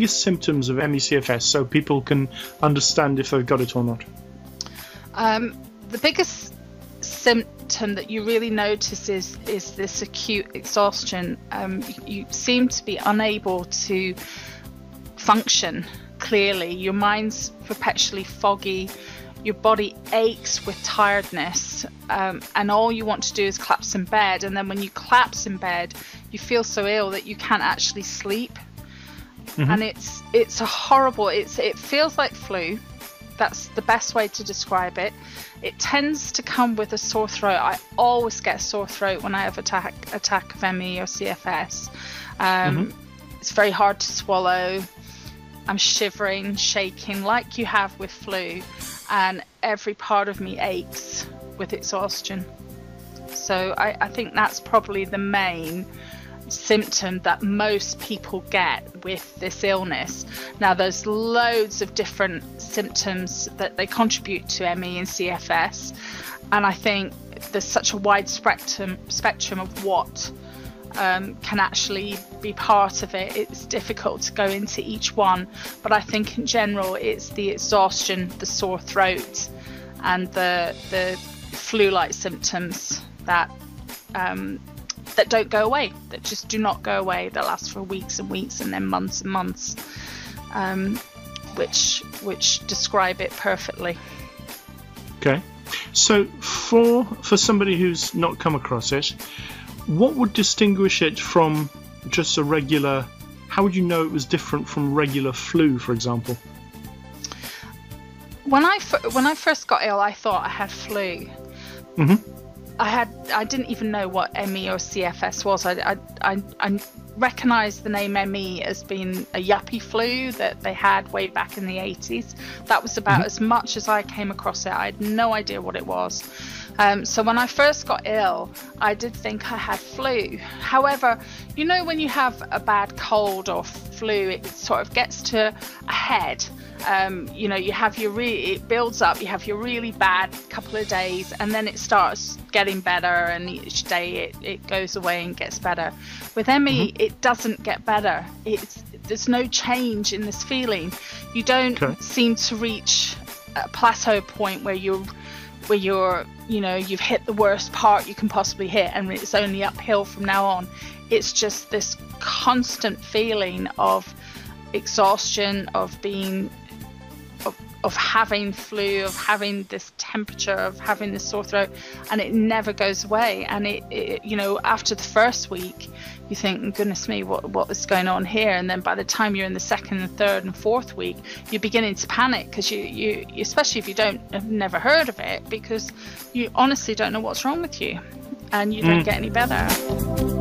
biggest symptoms of ME/CFS so people can understand if they've got it or not? The biggest symptom that you really notice is this acute exhaustion. You seem to be unable to function clearly. Your mind's perpetually foggy. Your body aches with tiredness, and all you want to do is collapse in bed. And then when you collapse in bed, you feel so ill that you can't actually sleep. And it's a horrible. It feels like flu. That's the best way to describe it. It tends to come with a sore throat. I always get a sore throat when I have attack of ME or CFS. It's very hard to swallow. I'm shivering, shaking like you have with flu, and every part of me aches with exhaustion. So I think that's probably the main symptom that most people get with this illness. Now, there's loads of different symptoms that they contribute to ME and CFS, and I think there's such a wide spectrum of what can actually be part of it. It's difficult to go into each one, but I think in general it's the exhaustion, the sore throat, and the flu-like symptoms that don't go away, that just do not go away, that last for weeks and weeks and then months and months, which describe it perfectly. Okay, so for somebody who's not come across it, what would distinguish it from just a regular, how would you know it was different from regular flu, for example? When I first got ill, I thought I had flu. I didn't even know what ME or CFS was. I recognised the name ME as being a yuppie flu that they had way back in the 80s. That was about as much as I came across it. I had no idea what it was. So when I first got ill, I did think I had flu. However, you know, when you have a bad cold or flu, it sort of gets to a head. You know, you have it builds up, you have your really bad couple of days, and then it starts getting better, and each day it goes away and gets better. With ME, it doesn't get better. There's no change in this feeling. You don't seem to reach a plateau point where you're you know, you've hit the worst part you can possibly hit and it's only uphill from now on. It's just this constant feeling of exhaustion, of being of having flu, of having this temperature, of having this sore throat, and it never goes away. And it you know, after the first week you think, goodness me, what is going on here? And then by the time you're in the second and third and fourth week, you're beginning to panic, because you especially if you have never heard of it, because you honestly don't know what's wrong with you and you don't get any better.